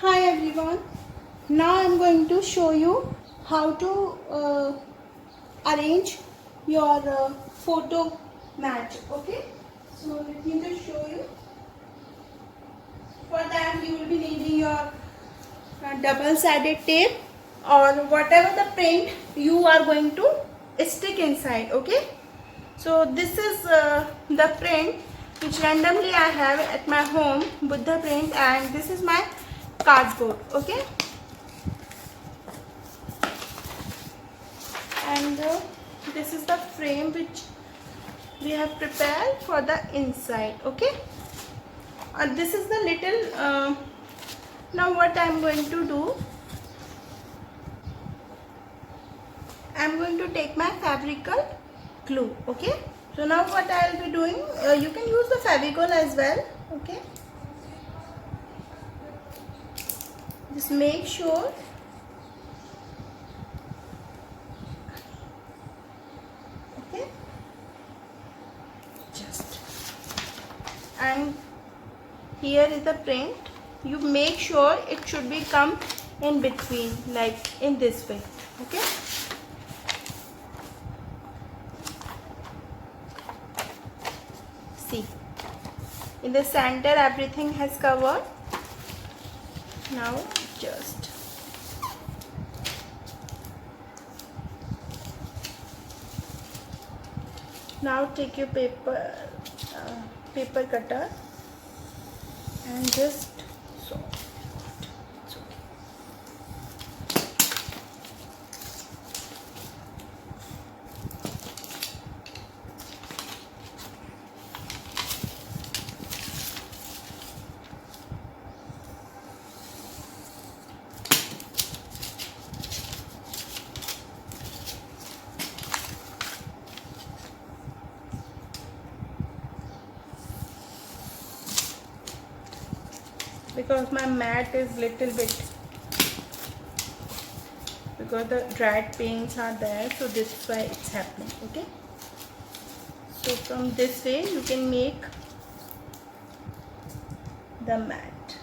Hi everyone. Now I'm going to show you how to arrange your photo match. Okay. So let me just show you. For that you will be needing your double-sided tape or whatever the print you are going to stick inside. Okay. So this is the print which randomly I have at my home, Buddha print, and this is my cardboard. Okay. And this is the frame which we have prepared for the inside. Okay, this is the little now what I am going to do, I am going to take my fabrical glue. Okay, so now what I will be doing, you can use the Fevicol as well. Okay, just make sure okay, just, and here is the print. You make sure it should be come in between, like in this way. Okay, see, in the center everything has covered. Now just now take your paper cutter and just so. Because my mat is little bit, because the dried paints are there, so this is why it's happening. Okay, so from this way you can make the mat.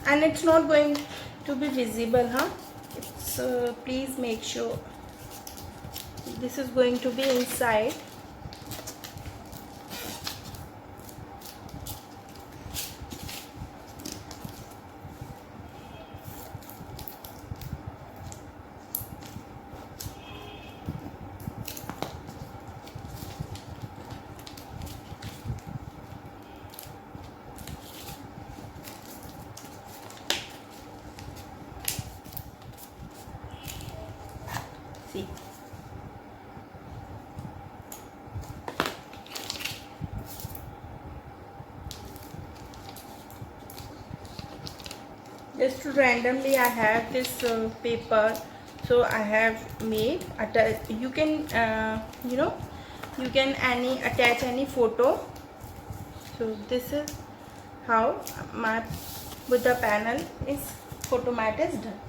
And it's not going to be visible, huh? It's please make sure this is going to be inside. See, just randomly I have this paper, so I have made you can you can attach any photo. So this is how my Buddha panel is photo mat is done.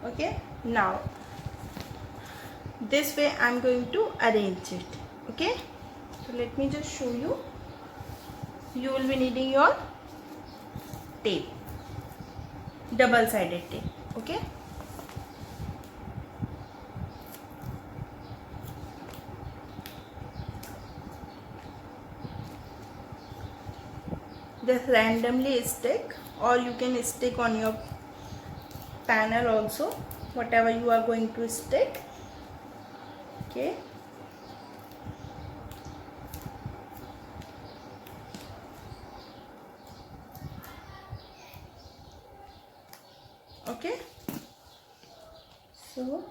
Okay, now this way I'm going to arrange it. Okay, so let me just show you. You will be needing your tape, double-sided tape. Okay, just randomly stick, or you can stick on your panel also, whatever you are going to stick. Okay, okay, so,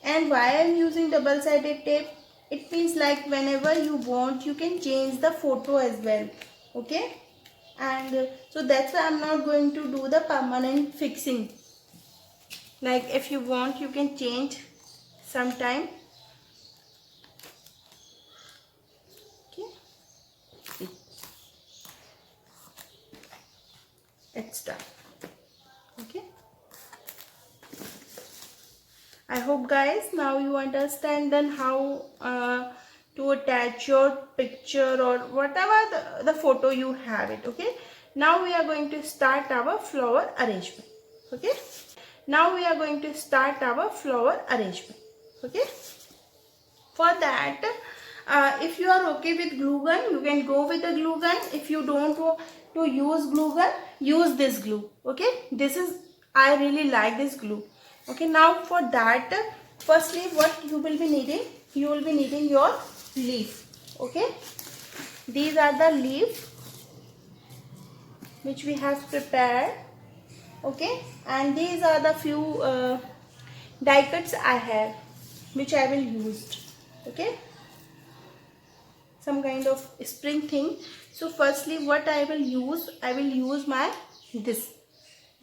and why I am using double-sided tape, it means like whenever you want you can change the photo as well. Okay, and so that's why I'm not going to do the permanent fixing. Like if you want you can change sometime. Okay, see, it's done. Okay, I hope guys now you understand then how to attach your picture or whatever the photo you have it. Okay, now we are going to start our flower arrangement. Okay, now we are going to start our flower arrangement. Okay, for that if you are okay with glue gun, you can go with the glue gun. If you don't want to use glue gun, use this glue. Okay, this is, I really like this glue. Okay, now for that, firstly what you will be needing, you will be needing your leaf. Okay, these are the leaf which we have prepared. Okay, and these are the few die cuts I have, which I will use. Okay, some kind of spring thing. So firstly what I will use my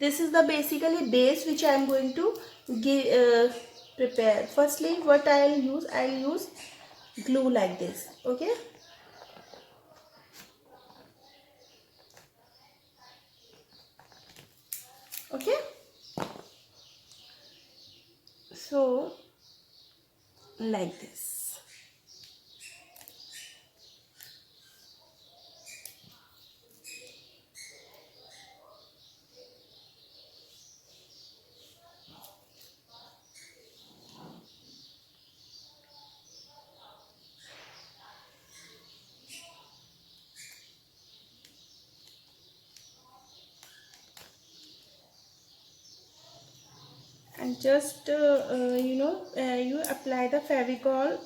this is the basically base which I am going to give prepare. Firstly what I'll use glue like this. Okay, okay, so like this. And just you apply the Fevicol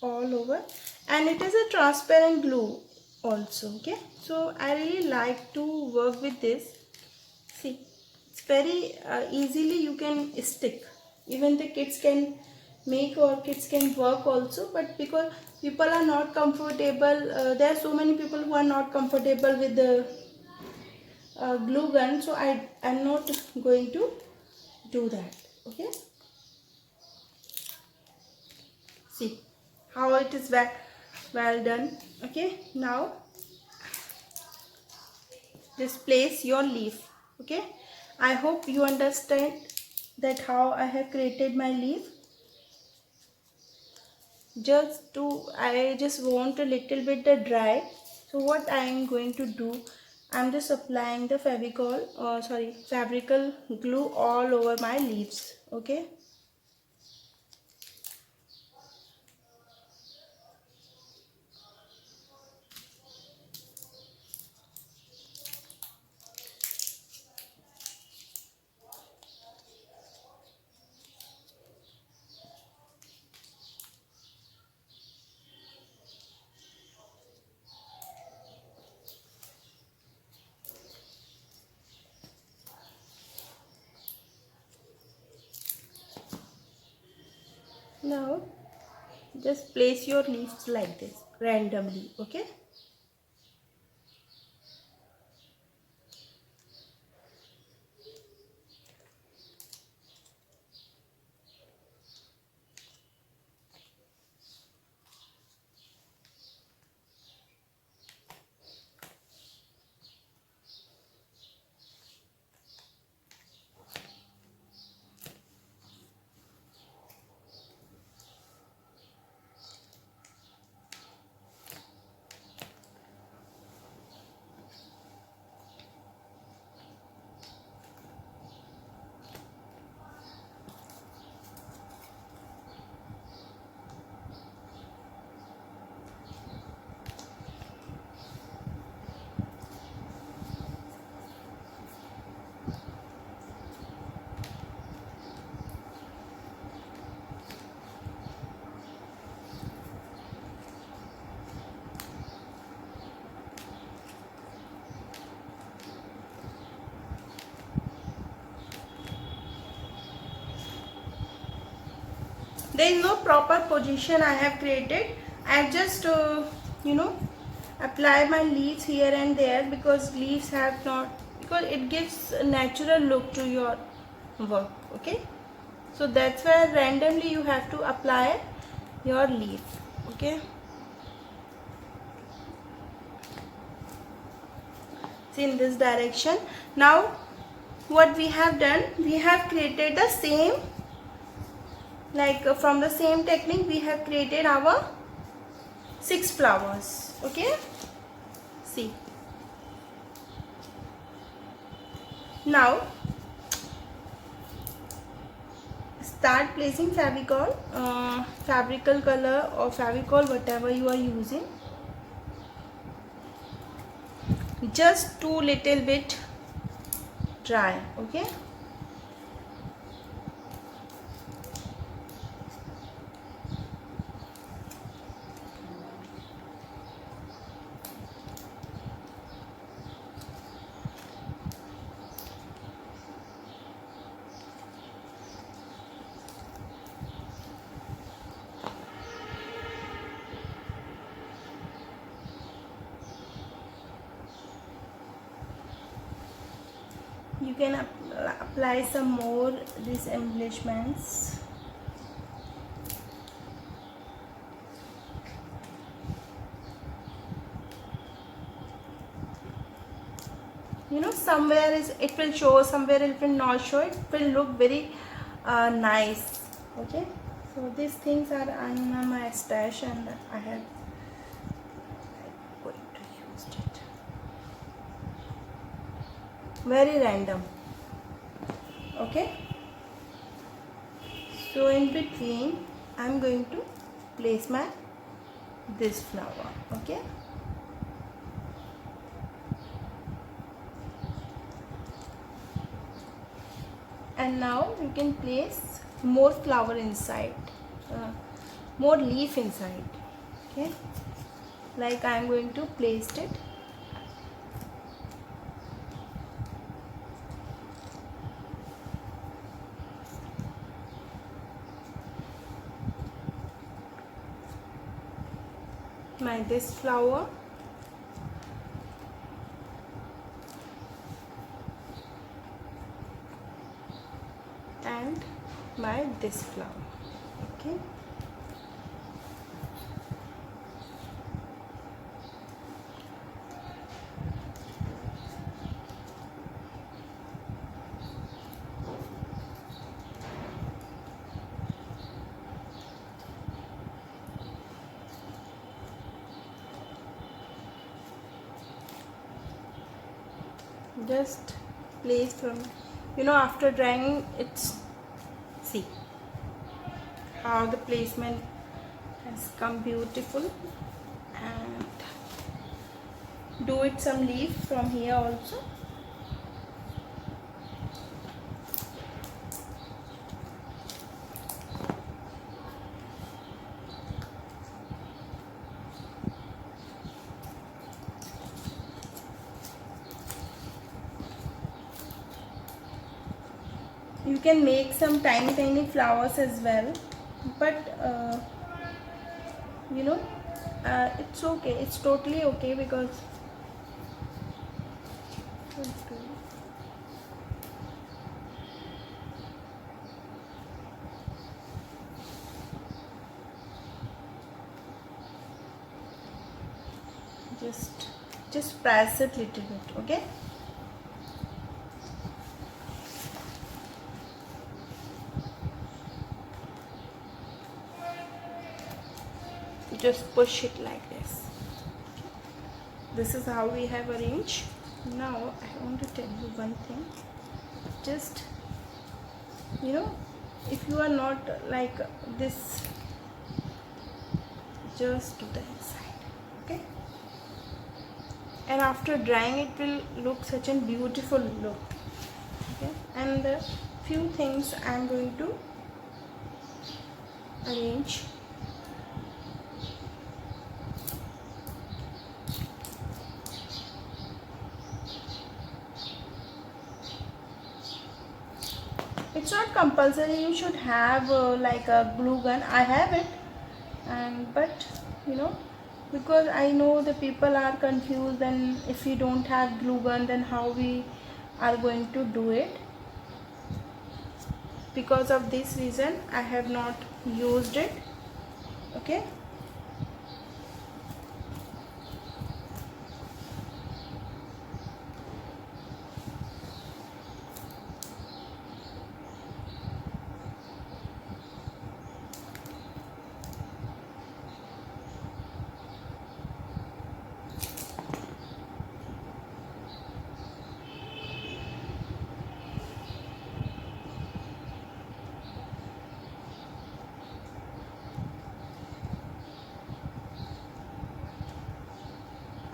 all over, and it is a transparent glue also. Okay, so I really like to work with this. See, it's very easily you can stick, even the kids can make or kids can work also. But because people are not comfortable, there are so many people who are not comfortable with the glue gun, so I am not going to do that. Okay, see how it is well done. Okay, now just place your leaf. Okay, I hope you understand that how I have created my leaf. I just want a little bit dry. So what I am going to do, I'm just applying the fabrical glue all over my leaves. Okay, now just place your leaves like this randomly. Okay, there is no proper position I have created. I just apply my leaves here and there, because leaves have not, because it gives a natural look to your work. Okay, so that's why randomly you have to apply your leaf. Okay, see, in this direction. Now what we have done, we have created the same like from the same technique we have created our 6 flowers. Okay, see. Now start placing Fevicol, fabrical color or Fevicol, whatever you are using. Just too little bit dry. Okay, you can apply some more these embellishments. You know, somewhere is it will show, somewhere it will not show. It will look very nice. Okay, so these things are on my stash and I have going to use it. Very random. Okay, so in between I'm going to place my this flower. Okay, and now you can place more flower inside, more leaf inside. Okay, like I am going to place it. My this flower, and my this flower. Okay, just place from, you know, after drying it's, see how the placement has come beautiful. And do it some leaf from here also. You can make some tiny flowers as well, but you know, it's okay, it's totally okay, because just press it little bit. Okay, just push it like this. This is how we have arranged. Now I want to tell you one thing. Just, you know, if you are not like this, just do the inside. Okay, and after drying it will look such a beautiful look. Okay, and the few things I am going to arrange. It's not compulsory you should have like a glue gun. I have it, and but you know, because I know the people are confused, and if we don't have glue gun, then how we are going to do it. Because of this reason I have not used it. Okay,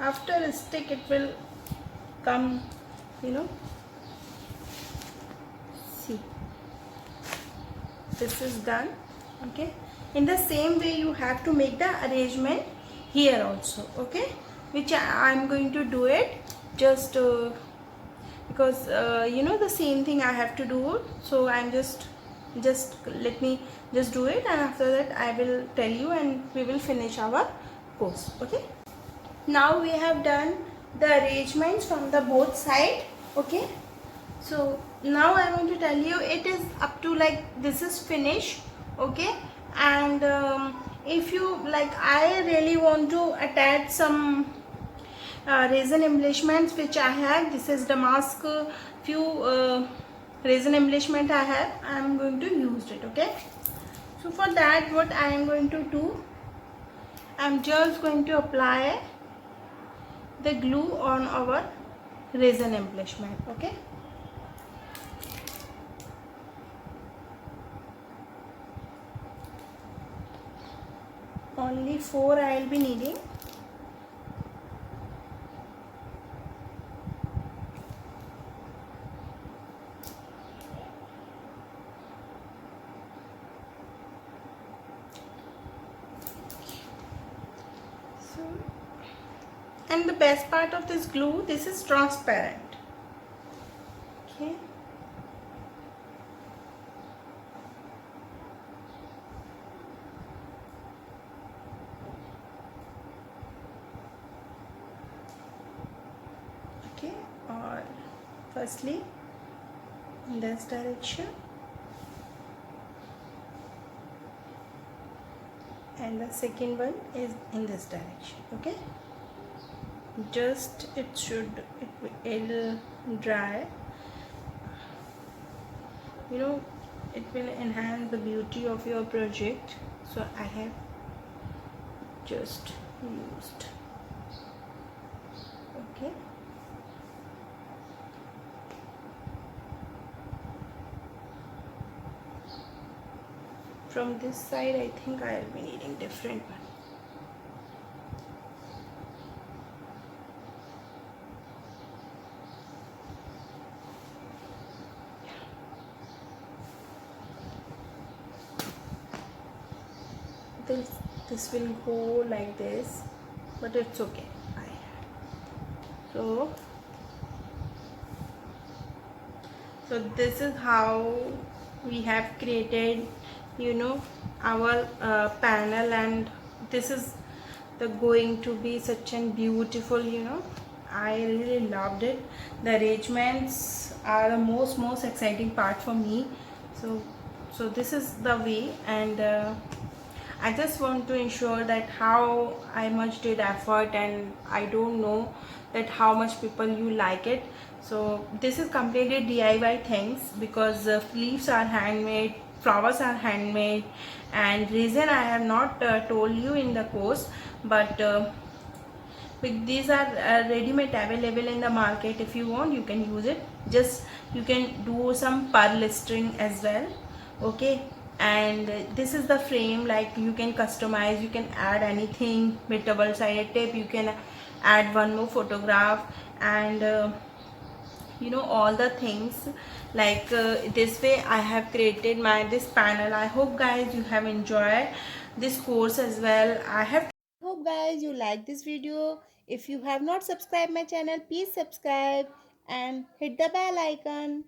after a stick it will come, you know. See, this is done. Okay, in the same way you have to make the arrangement here also. Okay, which I'm going to do it just because you know, the same thing I have to do. So I'm just let me just do it, and after that I will tell you and we will finish our course. Okay, now we have done the arrangements from the both side. Okay, so now I want to tell you it is up to like this is finished. Okay, and if you like, I really want to attach some resin embellishments which I have. This is damask few resin embellishment I have. I am going to use it. Okay, so for that what I am going to do, I am just going to apply the glue on our resin embellishment. Okay, only 4 I will be needing. So, and the best part of this glue, this is transparent. Okay, okay, or firstly in this direction, and the second one is in this direction. Okay, just it'll dry, you know, it will enhance the beauty of your project. So I have just used. Okay, from this side I think I'll be needing different one. This will go like this, but it's okay. So this is how we have created, you know, our panel, and this is the going to be such an beautiful, you know, I really loved it. The arrangements are the most exciting part for me. So this is the way, and I just want to ensure that how I much did effort, and I don't know that how much people you like it. So this is completely DIY things, because leaves are handmade, flowers are handmade, and reason I have not told you in the course, but these are ready-made available in the market. If you want, you can use it. Just you can do some pearl string as well. Okay, and this is the frame, like you can customize, you can add anything with double-sided tape, you can add one more photograph, and you know, all the things like this way I have created this panel. I hope guys you have enjoyed this course as well. I hope guys you like this video. If you have not subscribed my channel, please subscribe and hit the bell icon.